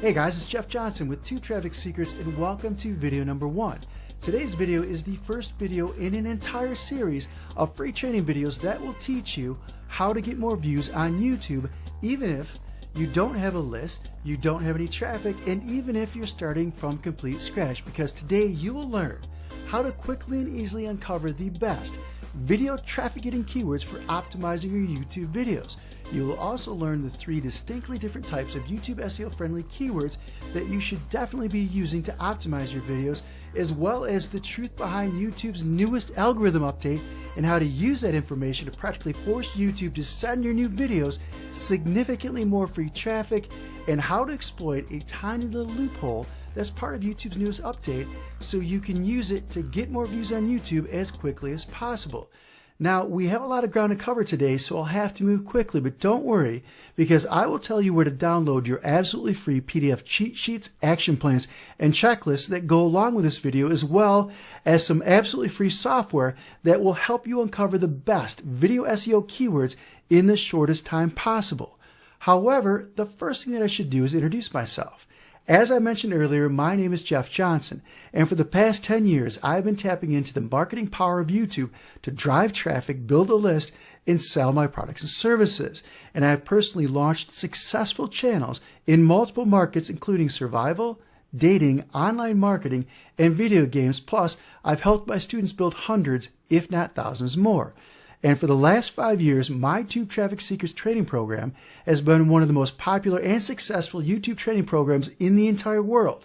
Hey guys, it's Jeff Johnson with Two Traffic Secrets and welcome to video number 1. Today's video is the first video in an entire series of free training videos that will teach you how to get more views on YouTube even if you don't have a list, you don't have any traffic, and even if you're starting from complete scratch, because today you will learn how to quickly and easily uncover the best video traffic getting keywords for optimizing your YouTube videos. You will also learn the 3 distinctly different types of YouTube SEO friendly keywords that you should definitely be using to optimize your videos, as well as the truth behind YouTube's newest algorithm update and how to use that information to practically force YouTube to send your new videos significantly more free traffic, and how to exploit a tiny little loophole that's part of YouTube's newest update so you can use it to get more views on YouTube as quickly as possible. Now, we have a lot of ground to cover today, so I'll have to move quickly, but don't worry, because I will tell you where to download your absolutely free PDF cheat sheets, action plans, and checklists that go along with this video, as well as some absolutely free software that will help you uncover the best video SEO keywords in the shortest time possible. However, the first thing that I should do is introduce myself. As I mentioned earlier, my name is Jeff Johnson, and for the past 10 years, I've been tapping into the marketing power of YouTube to drive traffic, build a list, and sell my products and services. And I've personally launched successful channels in multiple markets, including survival, dating, online marketing, and video games. Plus, I've helped my students build hundreds, if not thousands more. And for the last 5 years, my Two Traffic Secrets training program has been one of the most popular and successful YouTube training programs in the entire world,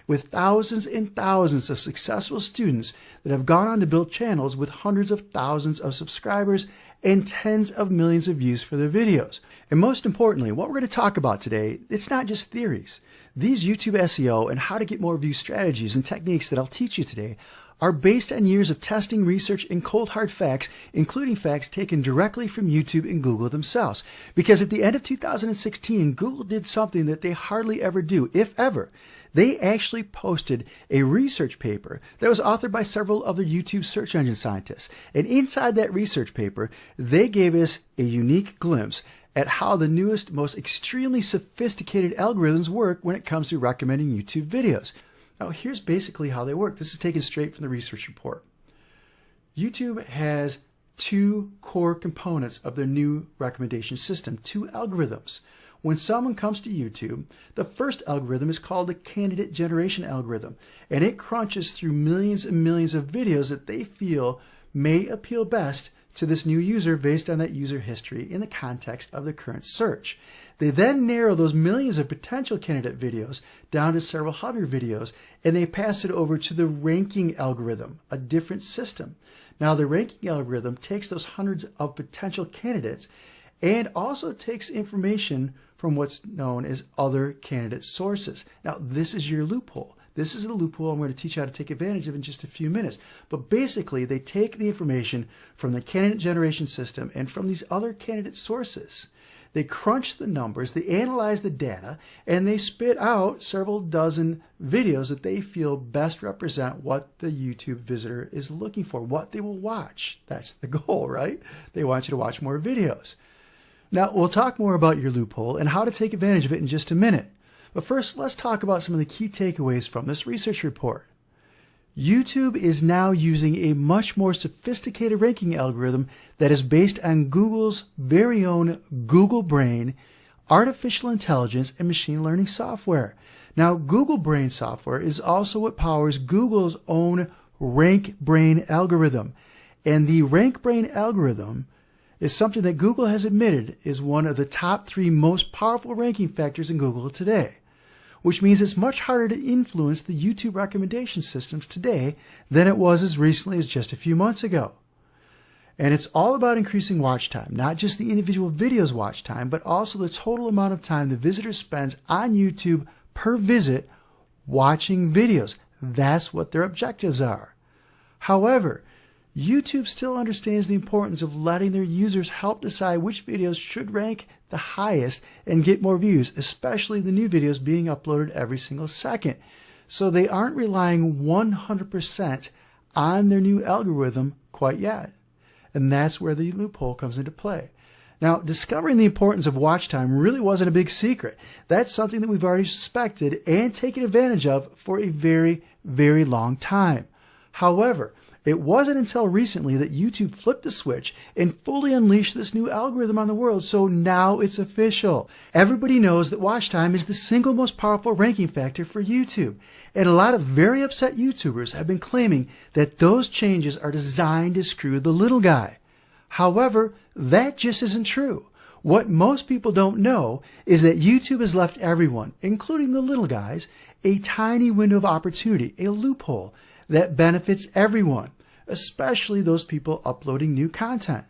with thousands and thousands of successful students that have gone on to build channels with hundreds of thousands of subscribers and tens of millions of views for their videos. And most importantly, what we're going to talk about today, it's not just theories. These YouTube SEO and how to get more view strategies and techniques that I'll teach you today are based on years of testing, research, and cold hard facts, including facts taken directly from YouTube and Google themselves. Because at the end of 2016, Google did something that they hardly ever do, if ever. They actually posted a research paper that was authored by several other YouTube search engine scientists. And inside that research paper, they gave us a unique glimpse at how the newest, most extremely sophisticated algorithms work when it comes to recommending YouTube videos. Now, here's basically how they work. This is taken straight from the research report. YouTube has 2 core components of their new recommendation system, 2 algorithms. When someone comes to YouTube, the first algorithm is called the candidate generation algorithm, and it crunches through millions and millions of videos that they feel may appeal best to this new user based on that user history in the context of the current search. They then narrow those millions of potential candidate videos down to several hundred videos, and they pass it over to the ranking algorithm, a different system. Now, the ranking algorithm takes those hundreds of potential candidates and also takes information from what's known as other candidate sources. Now, this is your loophole. This is the loophole I'm going to teach you how to take advantage of in just a few minutes. But basically, they take the information from the candidate generation system and from these other candidate sources. They crunch the numbers, they analyze the data, and they spit out several dozen videos that they feel best represent what the YouTube visitor is looking for, what they will watch. That's the goal, right? They want you to watch more videos. Now, we'll talk more about your loophole and how to take advantage of it in just a minute. But first, let's talk about some of the key takeaways from this research report. YouTube is now using a much more sophisticated ranking algorithm that is based on Google's very own Google Brain, artificial intelligence, and machine learning software. Now, Google Brain software is also what powers Google's own Rank Brain algorithm. And the Rank Brain algorithm is something that Google has admitted is one of the top 3 most powerful ranking factors in Google today, which means it's much harder to influence the YouTube recommendation systems today than it was as recently as just a few months ago. And it's all about increasing watch time, not just the individual video's watch time, but also the total amount of time the visitor spends on YouTube per visit watching videos. That's what their objectives are. However, YouTube still understands the importance of letting their users help decide which videos should rank the highest and get more views, especially the new videos being uploaded every single second. So they aren't relying 100% on their new algorithm quite yet. And that's where the loophole comes into play. Now, discovering the importance of watch time really wasn't a big secret. That's something that we've already suspected and taken advantage of for a very, very long time. However, it wasn't until recently that YouTube flipped the switch and fully unleashed this new algorithm on the world, so now it's official. Everybody knows that watch time is the single most powerful ranking factor for YouTube, and a lot of very upset YouTubers have been claiming that those changes are designed to screw the little guy. However, that just isn't true. What most people don't know is that YouTube has left everyone, including the little guys, a tiny window of opportunity, a loophole that benefits everyone, especially those people uploading new content.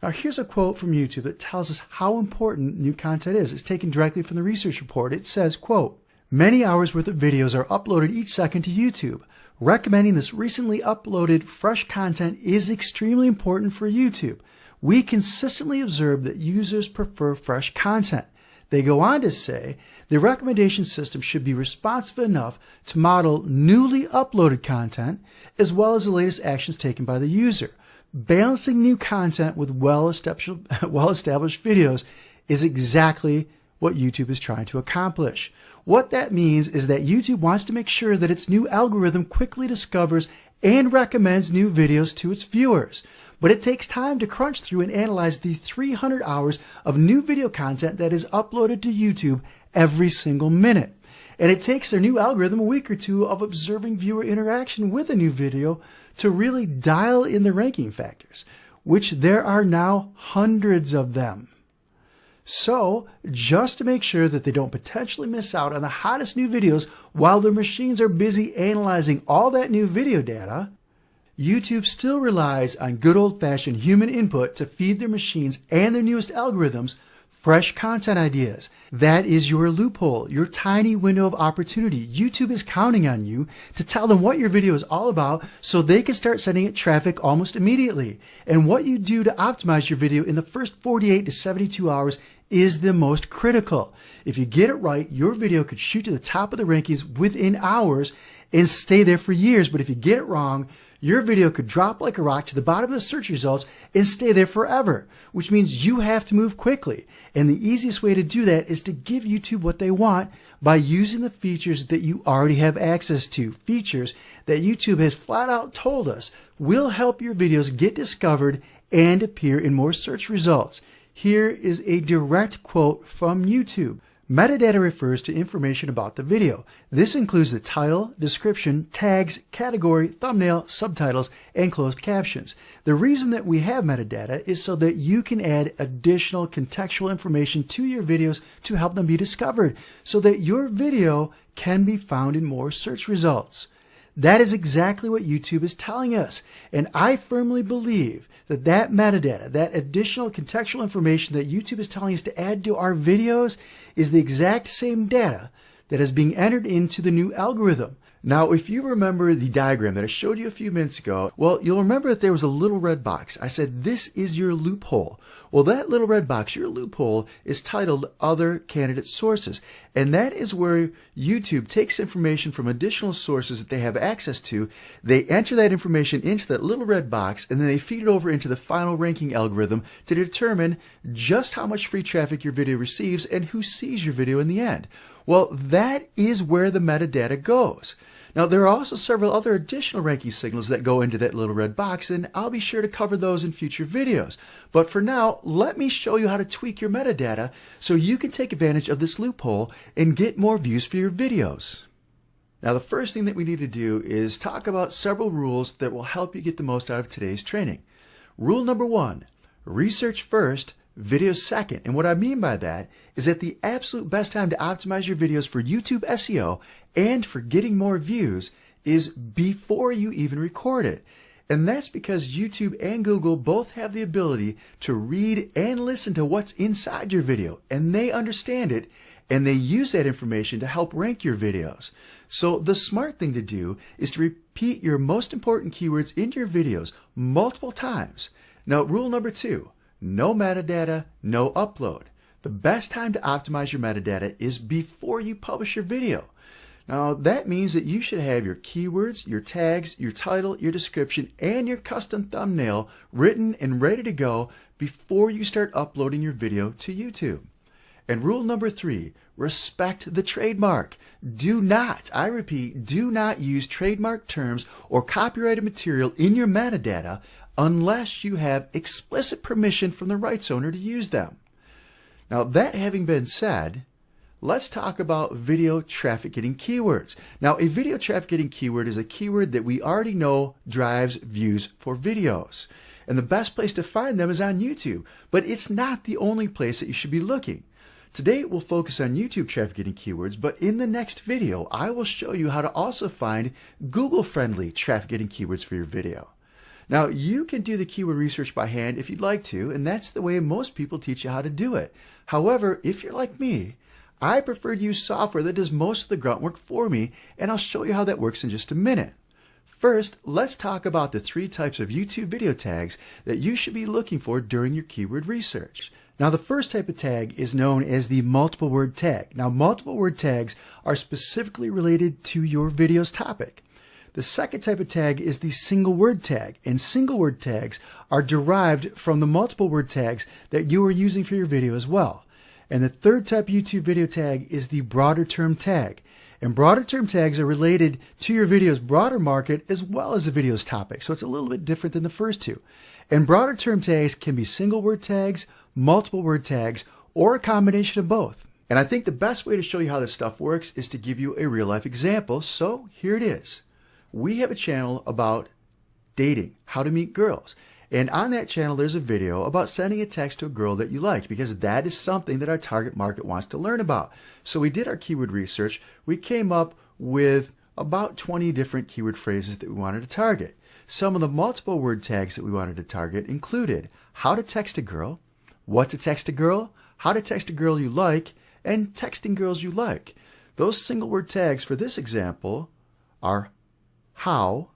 Now, here's a quote from YouTube that tells us how important new content is. It's taken directly from the research report. It says, quote, "Many hours worth of videos are uploaded each second to YouTube. Recommending this recently uploaded fresh content is extremely important for YouTube. We consistently observe that users prefer fresh content." They go on to say, the recommendation system should be responsive enough to model newly uploaded content as well as the latest actions taken by the user. Balancing new content with well-established videos is exactly what YouTube is trying to accomplish. What that means is that YouTube wants to make sure that its new algorithm quickly discovers and recommends new videos to its viewers. But it takes time to crunch through and analyze the 300 hours of new video content that is uploaded to YouTube every single minute. And it takes their new algorithm a week or two of observing viewer interaction with a new video to really dial in the ranking factors, which there are now hundreds of them. So, just to make sure that they don't potentially miss out on the hottest new videos while their machines are busy analyzing all that new video data, YouTube still relies on good old-fashioned human input to feed their machines and their newest algorithms fresh content ideas. That is your loophole, your tiny window of opportunity. YouTube is counting on you to tell them what your video is all about so they can start sending it traffic almost immediately. And what you do to optimize your video in the first 48 to 72 hours is the most critical. If you get it right, your video could shoot to the top of the rankings within hours and stay there for years. But if you get it wrong, your video could drop like a rock to the bottom of the search results and stay there forever, which means you have to move quickly. And the easiest way to do that is to give YouTube what they want by using the features that you already have access to. Features that YouTube has flat out told us will help your videos get discovered and appear in more search results. Here is a direct quote from YouTube. Metadata refers to information about the video. This includes the title, description, tags, category, thumbnail, subtitles, and closed captions. The reason that we have metadata is so that you can add additional contextual information to your videos to help them be discovered, so that your video can be found in more search results. That is exactly what YouTube is telling us. And I firmly believe that that metadata, that additional contextual information that YouTube is telling us to add to our videos is the exact same data that is being entered into the new algorithm. Now, if you remember the diagram that I showed you a few minutes ago, well, you'll remember that there was a little red box. I said, this is your loophole. Well, that little red box, your loophole, is titled Other Candidate Sources. And that is where YouTube takes information from additional sources that they have access to. They enter that information into that little red box, and then they feed it over into the final ranking algorithm to determine just how much free traffic your video receives and who sees your video in the end. Well, that is where the metadata goes. Now, there are also several other additional ranking signals that go into that little red box, and I'll be sure to cover those in future videos. But for now, let me show you how to tweak your metadata so you can take advantage of this loophole and get more views for your videos. Now, the first thing that we need to do is talk about several rules that will help you get the most out of today's training. Rule number 1, research first, video second. And what I mean by that is that the absolute best time to optimize your videos for YouTube SEO and for getting more views is before you even record it. And that's because YouTube and Google both have the ability to read and listen to what's inside your video, and they understand it, and they use that information to help rank your videos. So the smart thing to do is to repeat your most important keywords into your videos multiple times. Now, rule number 2, no metadata, no upload. The best time to optimize your metadata is before you publish your video. Now, that means that you should have your keywords, your tags, your title, your description, and your custom thumbnail written and ready to go before you start uploading your video to YouTube. And rule number 3, respect the trademark. Do not, I repeat, do not use trademark terms or copyrighted material in your metadata unless you have explicit permission from the rights owner to use them. Now, that having been said, let's talk about video traffic getting keywords. Now, a video traffic getting keyword is a keyword that we already know drives views for videos. And the best place to find them is on YouTube. But it's not the only place that you should be looking. Today, we'll focus on YouTube traffic getting keywords, but in the next video, I will show you how to also find Google-friendly traffic getting keywords for your video. Now, you can do the keyword research by hand if you'd like to, and that's the way most people teach you how to do it. However, if you're like me, I prefer to use software that does most of the grunt work for me, and I'll show you how that works in just a minute. First, let's talk about the 3 types of YouTube video tags that you should be looking for during your keyword research. Now, the first type of tag is known as the multiple word tag. Now, multiple word tags are specifically related to your video's topic. The second type of tag is the single word tag, and single word tags are derived from the multiple word tags that you are using for your video as well. And the third type of YouTube video tag is the broader term tag. And broader term tags are related to your video's broader market as well as the video's topic. So it's a little bit different than the first two. And broader term tags can be single word tags, multiple word tags, or a combination of both. And I think the best way to show you how this stuff works is to give you a real life example. So here it is. We have a channel about dating, how to meet girls. And on that channel, there's a video about sending a text to a girl that you like, because that is something that our target market wants to learn about. So we did our keyword research. We came up with about 20 different keyword phrases that we wanted to target. Some of the multiple word tags that we wanted to target included how to text a girl, what to text a girl, how to text a girl you like, and texting girls you like. Those single word tags for this example are how,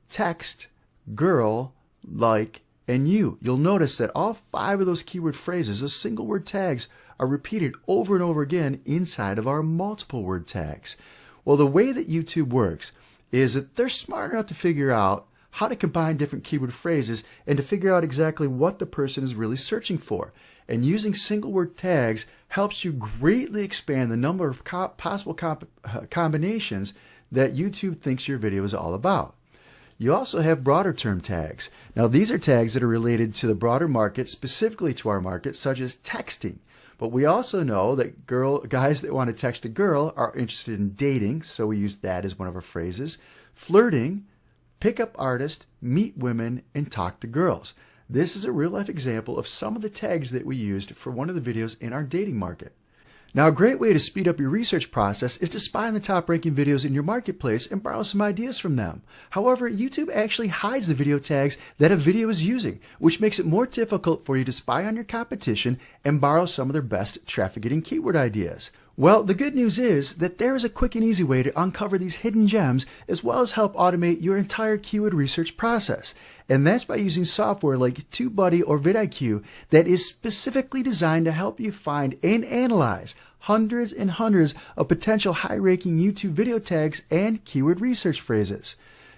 text, girl, like, and you. You'll notice that all 5 of those keyword phrases, those single word tags, are repeated over and over again inside of our multiple word tags. Well, the way that YouTube works is that they're smart enough to figure out how to combine different keyword phrases and to figure out exactly what the person is really searching for. And using single word tags helps you greatly expand the number of possible combinations that YouTube thinks your video is all about. You also have broader term tags. Now, these are tags that are related to the broader market, specifically to our market, such as texting. But we also know that guys that want to text a girl are interested in dating, so we use that as one of our phrases. Flirting, pickup artist, meet women, and talk to girls. This is a real-life example of some of the tags that we used for one of the videos in our dating market. Now, a great way to speed up your research process is to spy on the top-ranking videos in your marketplace and borrow some ideas from them. However, YouTube actually hides the video tags that a video is using, which makes it more difficult for you to spy on your competition and borrow some of their best traffic-getting keyword ideas. Well, the good news is that there is a quick and easy way to uncover these hidden gems as well as help automate your entire keyword research process. And that's by using software like TubeBuddy or vidIQ that is specifically designed to help you find and analyze hundreds and hundreds of potential high-ranking YouTube video tags and keyword research phrases.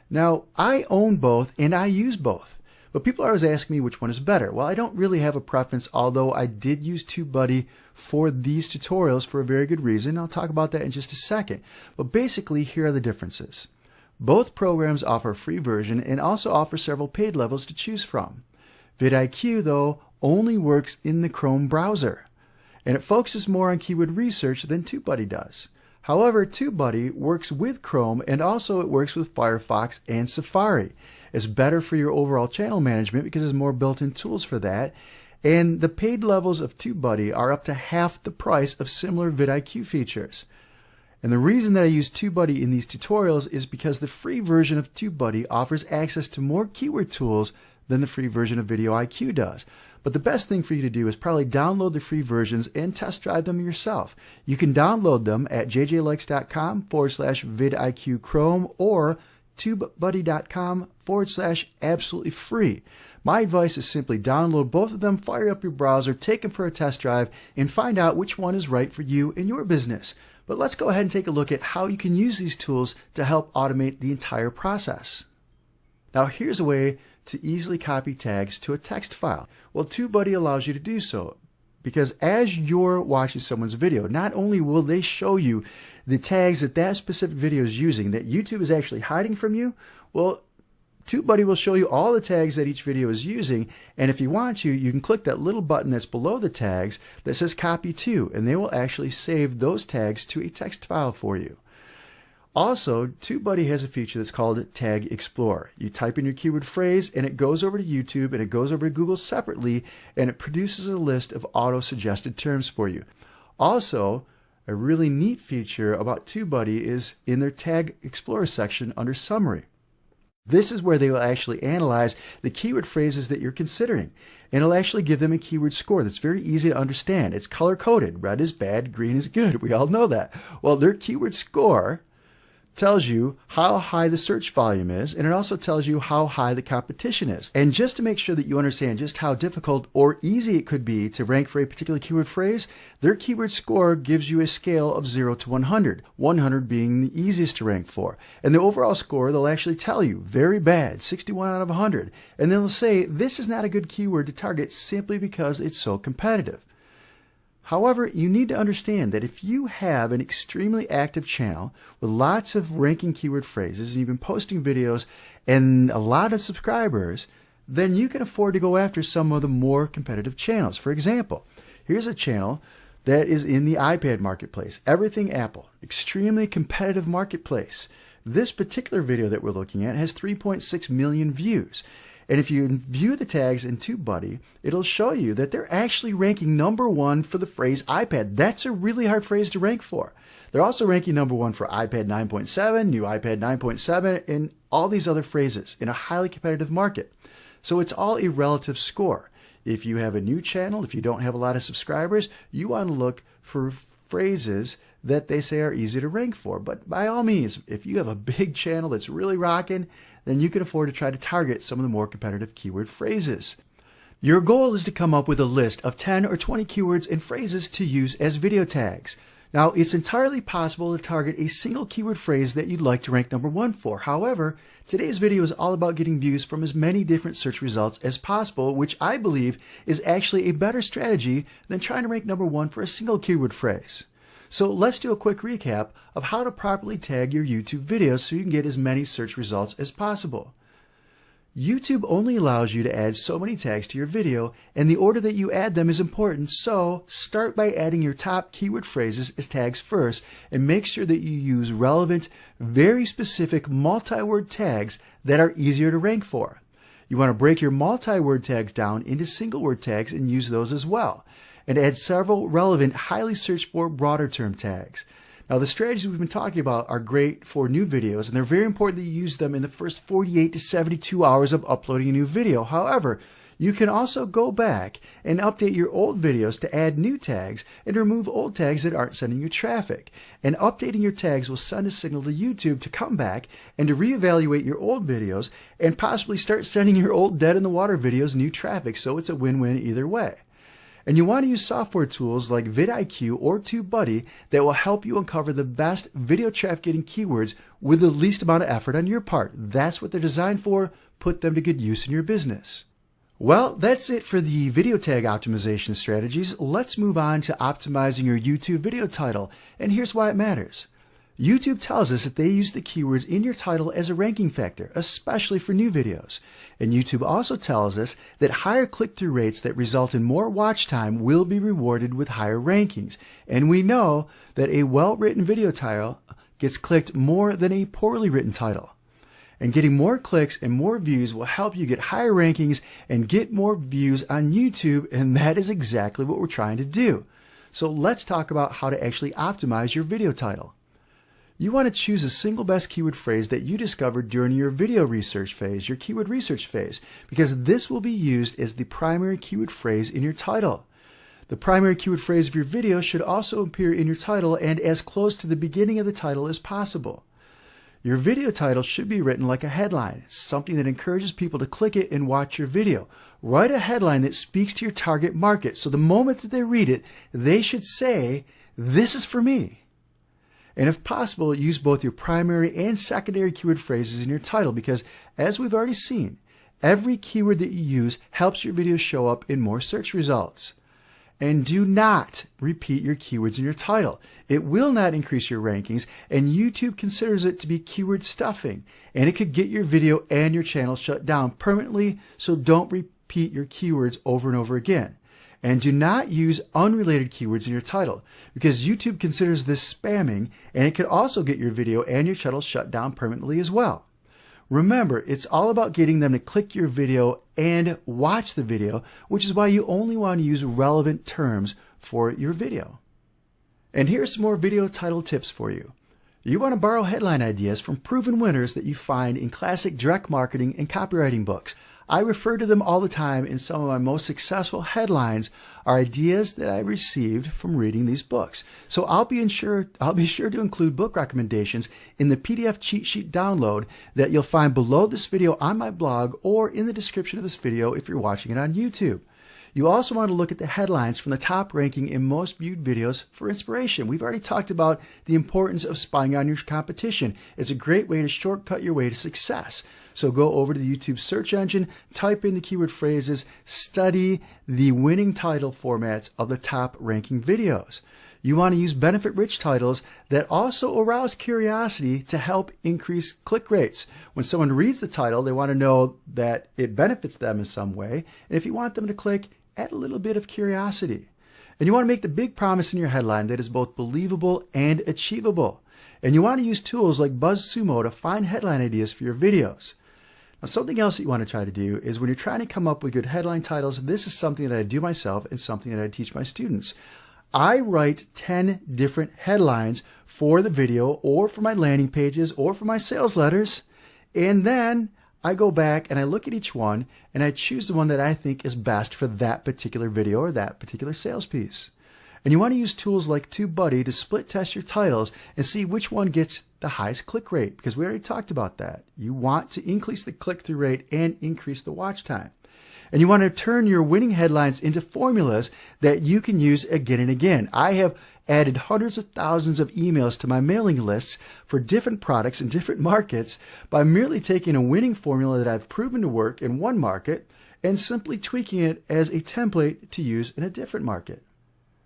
Now, I own both and I use both. But people always ask me which one is better. Well, I don't really have a preference, although I did use TubeBuddy for these tutorials for a very good reason. I'll talk about that in just a second. But basically, here are the differences. Both programs offer a free version and also offer several paid levels to choose from. vidIQ, though, only works in the Chrome browser, and it focuses more on keyword research than TubeBuddy does. However, TubeBuddy works with Chrome and also it works with Firefox and Safari. It's better for your overall channel management because there's more built-in tools for that. And the paid levels of TubeBuddy are up to half the price of similar vidIQ features. And the reason that I use TubeBuddy in these tutorials is because the free version of TubeBuddy offers access to more keyword tools than the free version of vidIQ does. But the best thing for you to do is probably download the free versions and test drive them yourself. You can download them at jjlikes.com/vidIQ Chrome or tubebuddy.com/absolutely free. My advice is simply download both of them, fire up your browser, take them for a test drive, and find out which one is right for you and your business. But let's go ahead and take a look at how you can use these tools to help automate the entire process. Now here's a way to easily copy tags to a text file. Well, TubeBuddy allows you to do so because as you're watching someone's video, not only will they show you the tags that that specific video is using that YouTube is actually hiding from you, well, TubeBuddy will show you all the tags that each video is using, and if you want to, you can click that little button that's below the tags that says copy to, and they will actually save those tags to a text file for you. Also, TubeBuddy has a feature that's called Tag Explorer. You type in your keyword phrase and it goes over to YouTube and it goes over to Google separately and it produces a list of auto-suggested terms for you. Also, a really neat feature about TubeBuddy is in their Tag Explorer section under Summary. This is where they will actually analyze the keyword phrases that you're considering, and it'll actually give them a keyword score that's very easy to understand. It's color-coded. Red is bad, green is good. We all know that. Well, their keyword score tells you how high the search volume is, and it also tells you how high the competition is. And just to make sure that you understand just how difficult or easy it could be to rank for a particular keyword phrase, their keyword score gives you a scale of 0 to 100, 100 being the easiest to rank for. And the overall score, they'll actually tell you, very bad, 61 out of 100. And they'll say, this is not a good keyword to target simply because it's so competitive. However, you need to understand that if you have an extremely active channel with lots of ranking keyword phrases and you've been posting videos and a lot of subscribers, then you can afford to go after some of the more competitive channels. For example, here's a channel that is in the iPad marketplace, Everything Apple, extremely competitive marketplace. This particular video that we're looking at has 3.6 million views. And if you view the tags in TubeBuddy, it'll show you that they're actually ranking #1 for the phrase iPad. That's a really hard phrase to rank for. They're also ranking #1 for iPad 9.7, new iPad 9.7, and all these other phrases in a highly competitive market. So it's all a relative score. If you have a new channel, if you don't have a lot of subscribers, you want to look for phrases that they say are easy to rank for. But by all means, if you have a big channel that's really rocking, then you can afford to try to target some of the more competitive keyword phrases. Your goal is to come up with a list of 10 or 20 keywords and phrases to use as video tags. Now, it's entirely possible to target a single keyword phrase that you'd like to rank #1 for. However, today's video is all about getting views from as many different search results as possible, which I believe is actually a better strategy than trying to rank #1 for a single keyword phrase. So let's do a quick recap of how to properly tag your YouTube videos so you can get as many search results as possible. YouTube only allows you to add so many tags to your video, and the order that you add them is important, so start by adding your top keyword phrases as tags first, and make sure that you use relevant, very specific multi-word tags that are easier to rank for. You want to break your multi-word tags down into single-word tags and use those as well, and add several relevant, highly searched for broader term tags. Now, the strategies we've been talking about are great for new videos, and they're very important that you use them in the first 48 to 72 hours of uploading a new video. However, you can also go back and update your old videos to add new tags and remove old tags that aren't sending you traffic. And updating your tags will send a signal to YouTube to come back and to reevaluate your old videos and possibly start sending your old dead in the water videos new traffic. So it's a win-win either way. And you want to use software tools like vidIQ or TubeBuddy that will help you uncover the best video traffic getting keywords with the least amount of effort on your part. That's what they're designed for. Put them to good use in your business. Well, that's it for the video tag optimization strategies. Let's move on to optimizing your YouTube video title. And here's why it matters. YouTube tells us that they use the keywords in your title as a ranking factor, especially for new videos. And YouTube also tells us that higher click-through rates that result in more watch time will be rewarded with higher rankings. And we know that a well-written video title gets clicked more than a poorly written title. And getting more clicks and more views will help you get higher rankings and get more views on YouTube, and that is exactly what we're trying to do. So let's talk about how to actually optimize your video title. You want to choose a single best keyword phrase that you discovered during your video research phase, your keyword research phase, because this will be used as the primary keyword phrase in your title. The primary keyword phrase of your video should also appear in your title and as close to the beginning of the title as possible. Your video title should be written like a headline, something that encourages people to click it and watch your video. Write a headline that speaks to your target market, so the moment that they read it, they should say, "This is for me." And if possible, use both your primary and secondary keyword phrases in your title because, as we've already seen, every keyword that you use helps your video show up in more search results. And do not repeat your keywords in your title. It will not increase your rankings, and YouTube considers it to be keyword stuffing, and it could get your video and your channel shut down permanently, so don't repeat your keywords over and over again. And do not use unrelated keywords in your title because YouTube considers this spamming, and it could also get your video and your channel shut down permanently as well. Remember, it's all about getting them to click your video and watch the video, which is why you only want to use relevant terms for your video. And here's some more video title tips for you. You want to borrow headline ideas from proven winners that you find in classic direct marketing and copywriting books. I refer to them all the time, and some of my most successful headlines are ideas that I received from reading these books. So I'll be sure to include book recommendations in the PDF cheat sheet download that you'll find below this video on my blog or in the description of this video if you're watching it on YouTube. You also want to look at the headlines from the top ranking and most viewed videos for inspiration. We've already talked about the importance of spying on your competition. It's a great way to shortcut your way to success. So go over to the YouTube search engine, type in the keyword phrases, study the winning title formats of the top ranking videos. You want to use benefit-rich titles that also arouse curiosity to help increase click rates. When someone reads the title, they want to know that it benefits them in some way. And if you want them to click, add a little bit of curiosity. And you want to make the big promise in your headline that is both believable and achievable. And you want to use tools like BuzzSumo to find headline ideas for your videos. Now, something else that you want to try to do is when you're trying to come up with good headline titles, this is something that I do myself and something that I teach my students. I write 10 different headlines for the video or for my landing pages or for my sales letters. And then I go back and I look at each one and I choose the one that I think is best for that particular video or that particular sales piece. And you want to use tools like TubeBuddy to split test your titles and see which one gets the highest click rate, because we already talked about that. You want to increase the click-through rate and increase the watch time. And you want to turn your winning headlines into formulas that you can use again and again. I have added hundreds of thousands of emails to my mailing lists for different products in different markets by merely taking a winning formula that I've proven to work in one market and simply tweaking it as a template to use in a different market.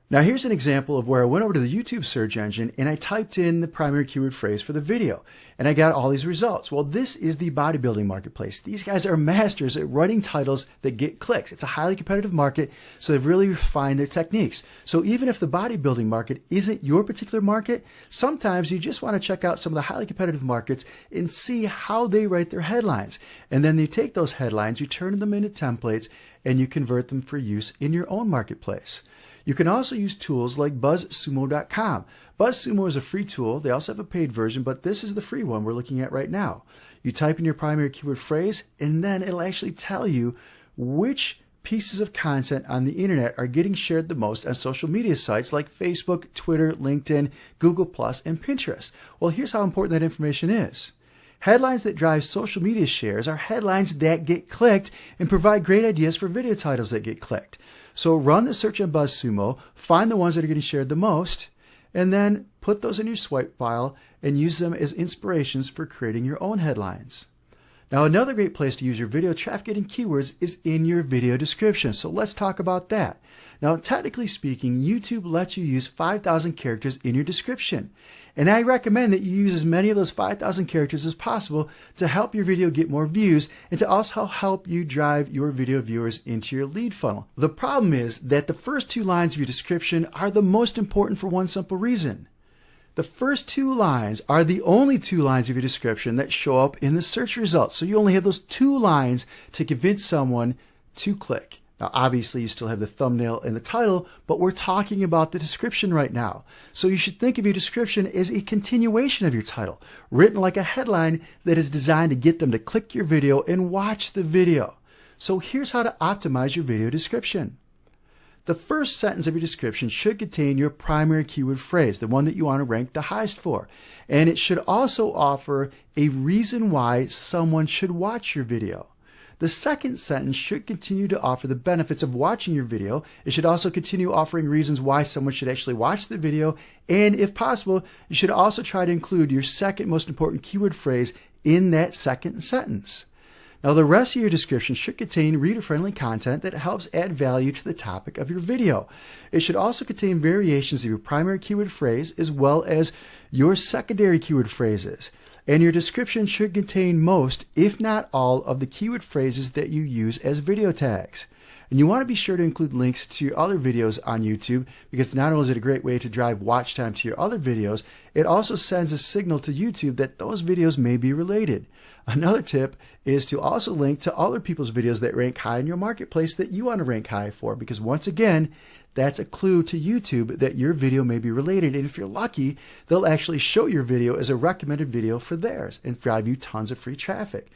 Now here's an example of where I went over to the YouTube search engine and I typed in the primary keyword phrase for the video and I got all these results. Well, this is the bodybuilding marketplace. These guys are masters at writing titles that get clicks. It's a highly competitive market, so they've really refined their techniques. So even if the bodybuilding market isn't your particular market, sometimes you just want to check out some of the highly competitive markets and see how they write their headlines. And then you take those headlines, you turn them into templates, and you convert them for use in your own marketplace. You can also use tools like BuzzSumo.com. BuzzSumo is a free tool. They also have a paid version, but this is the free one we're looking at right now. You type in your primary keyword phrase, and then it'll actually tell you which pieces of content on the internet are getting shared the most on social media sites like Facebook, Twitter, LinkedIn, Google+, and Pinterest. Well, here's how important that information is. Headlines that drive social media shares are headlines that get clicked and provide great ideas for video titles that get clicked. So run the search on BuzzSumo, find the ones that are getting shared the most, and then put those in your swipe file and use them as inspirations for creating your own headlines. Now, another great place to use your video traffic getting keywords is in your video description. So let's talk about that. Now, technically speaking, YouTube lets you use 5,000 characters in your description. And I recommend that you use as many of those 5,000 characters as possible to help your video get more views and to also help you drive your video viewers into your lead funnel. The problem is that the first 2 lines of your description are the most important for one simple reason. The first 2 lines are the only 2 lines of your description that show up in the search results. So you only have those 2 lines to convince someone to click. Now, obviously, you still have the thumbnail and the title, but we're talking about the description right now. So you should think of your description as a continuation of your title, written like a headline that is designed to get them to click your video and watch the video. So here's how to optimize your video description. The first sentence of your description should contain your primary keyword phrase, the one that you want to rank the highest for. And it should also offer a reason why someone should watch your video. The second sentence should continue to offer the benefits of watching your video. It should also continue offering reasons why someone should actually watch the video. And if possible, you should also try to include your second most important keyword phrase in that second sentence. Now, the rest of your description should contain reader-friendly content that helps add value to the topic of your video. It should also contain variations of your primary keyword phrase as well as your secondary keyword phrases. And your description should contain most, if not all, of the keyword phrases that you use as video tags. And you want to be sure to include links to your other videos on YouTube, because not only is it a great way to drive watch time to your other videos, it also sends a signal to YouTube that those videos may be related. Another tip is to also link to other people's videos that rank high in your marketplace that you want to rank high for, because once again, that's a clue to YouTube that your video may be related. And if you're lucky, they'll actually show your video as a recommended video for theirs and drive you tons of free traffic.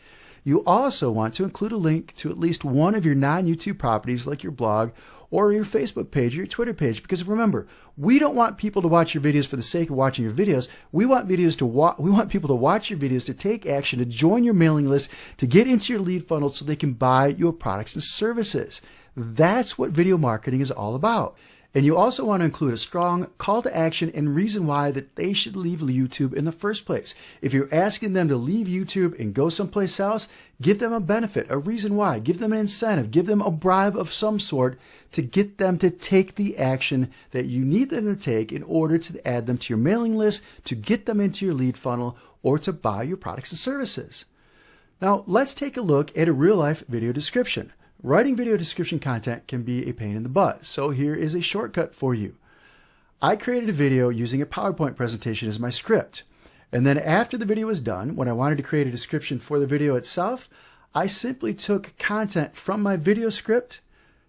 You also want to include a link to at least one of your non-YouTube properties like your blog or your Facebook page or your Twitter page, because remember, we don't want people to watch your videos for the sake of watching your videos. We want people to watch your videos, to take action, to join your mailing list, to get into your lead funnel so they can buy your products and services. That's what video marketing is all about. And you also want to include a strong call to action and reason why that they should leave YouTube in the first place. If you're asking them to leave YouTube and go someplace else, give them a benefit, a reason why. Give them an incentive. Give them a bribe of some sort to get them to take the action that you need them to take in order to add them to your mailing list, to get them into your lead funnel, or to buy your products and services. Now, let's take a look at a real-life video description. Writing video description content can be a pain in the butt, so here is a shortcut for you. I created a video using a PowerPoint presentation as my script. And then after the video was done, when I wanted to create a description for the video itself, I simply took content from my video script,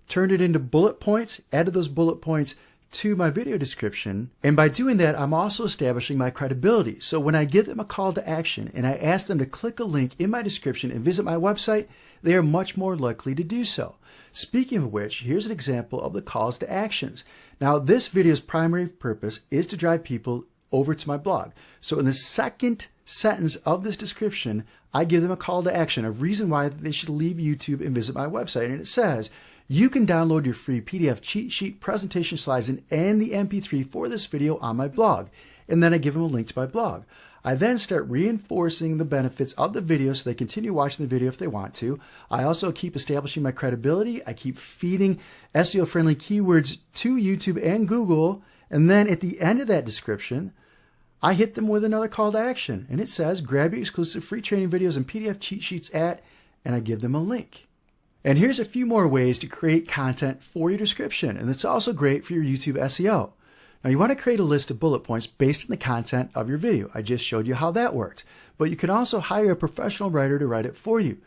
turned it into bullet points, added those bullet points to my video description. And by doing that, I'm also establishing my credibility. So when I give them a call to action and I ask them to click a link in my description and visit my website, they are much more likely to do so. Speaking of which, here's an example of the calls to actions. Now, this video's primary purpose is to drive people over to my blog. So in the second sentence of this description, I give them a call to action, a reason why they should leave YouTube and visit my website. And it says, you can download your free PDF cheat sheet, presentation slides, and the MP3 for this video on my blog. And then I give them a link to my blog. I then start reinforcing the benefits of the video so they continue watching the video if they want to. I also keep establishing my credibility. I keep feeding SEO-friendly keywords to YouTube and Google. And then at the end of that description, I hit them with another call to action. And it says, grab your exclusive free training videos and PDF cheat sheets at, and I give them a link. And here's a few more ways to create content for your description. And it's also great for your YouTube SEO. Now, you want to create a list of bullet points based on the content of your video. I just showed you how that worked. But you can also hire a professional writer to write it for you.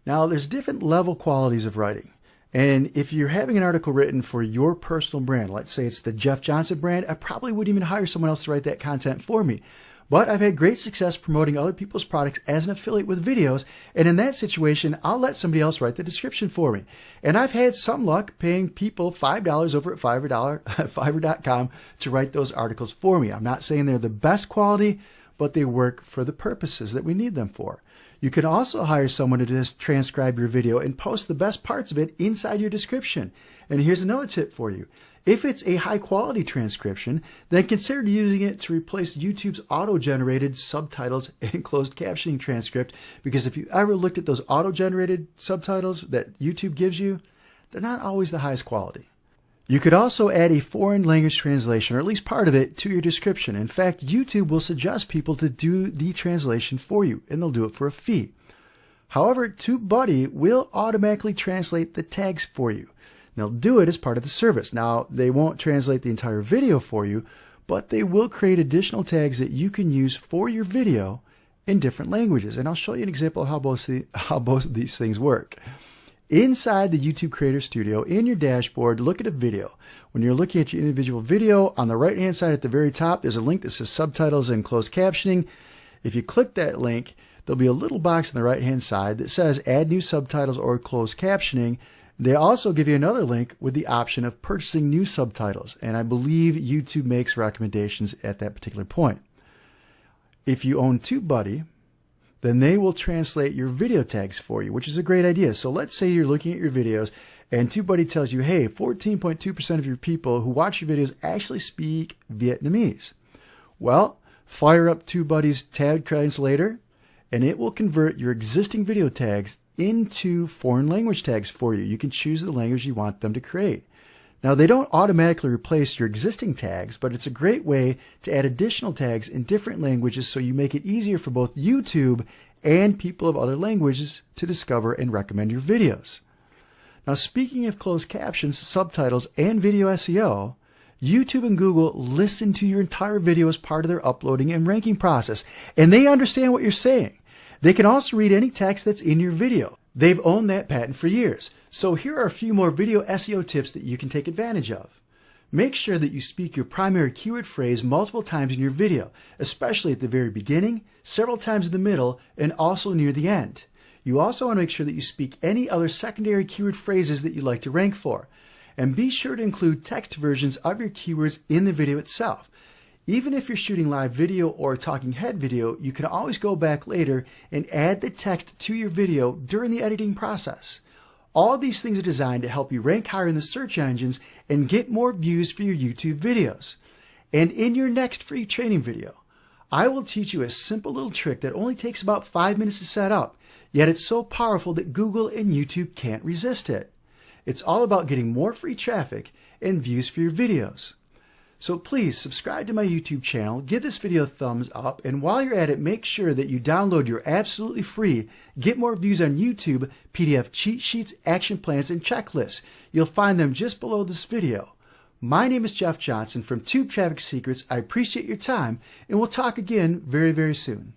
Now, there's different level qualities of writing. And if you're having an article written for your personal brand, let's say it's the Jeff Johnson brand, I probably wouldn't even hire someone else to write that content for me. But I've had great success promoting other people's products as an affiliate with videos. And in that situation, I'll let somebody else write the description for me. And I've had some luck paying people $5 over at Fiverr.com to write those articles for me. I'm not saying they're the best quality, but they work for the purposes that we need them for. You can also hire someone to just transcribe your video and post the best parts of it inside your description. And here's another tip for you. If it's a high quality transcription, then consider using it to replace YouTube's auto-generated subtitles and closed captioning transcript, because if you ever looked at those auto-generated subtitles that YouTube gives you, they're not always the highest quality. You could also add a foreign language translation, or at least part of it, to your description. In fact, YouTube will suggest people to do the translation for you, and they'll do it for a fee. However, TubeBuddy will automatically translate the tags for you. They'll do it as part of the service. Now, they won't translate the entire video for you, but they will create additional tags that you can use for your video in different languages. And I'll show you an example of how both of these things work. Inside the YouTube Creator Studio, in your dashboard, look at a video. When you're looking at your individual video, on the right-hand side at the very top, there's a link that says subtitles and closed captioning. If you click that link, there'll be a little box on the right-hand side that says add new subtitles or closed captioning. They also give you another link with the option of purchasing new subtitles, and I believe YouTube makes recommendations at that particular point. If you own TubeBuddy, then they will translate your video tags for you, which is a great idea. So let's say you're looking at your videos and TubeBuddy tells you, hey, 14.2% of your people who watch your videos actually speak Vietnamese. Well, fire up TubeBuddy's tag translator and it will convert your existing video tags into foreign language tags for you. You can choose the language you want them to create. Now, they don't automatically replace your existing tags, but it's a great way to add additional tags in different languages so you make it easier for both YouTube and people of other languages to discover and recommend your videos. Now, speaking of closed captions, subtitles, and video SEO, YouTube and Google listen to your entire video as part of their uploading and ranking process, and they understand what you're saying. They can also read any text that's in your video. They've owned that patent for years. So here are a few more video SEO tips that you can take advantage of. Make sure that you speak your primary keyword phrase multiple times in your video, especially at the very beginning, several times in the middle, and also near the end. You also want to make sure that you speak any other secondary keyword phrases that you'd like to rank for. And be sure to include text versions of your keywords in the video itself. Even if you're shooting live video or talking head video, you can always go back later and add the text to your video during the editing process. All of these things are designed to help you rank higher in the search engines and get more views for your YouTube videos. And in your next free training video, I will teach you a simple little trick that only takes about 5 minutes to set up, yet it's so powerful that Google and YouTube can't resist it. It's all about getting more free traffic and views for your videos. So please subscribe to my YouTube channel, give this video a thumbs up, and while you're at it, make sure that you download your absolutely free Get More Views on YouTube PDF cheat sheets, action plans, and checklists. You'll find them just below this video. My name is Jeff Johnson from Tube Traffic Secrets. I appreciate your time, and we'll talk again very, very soon.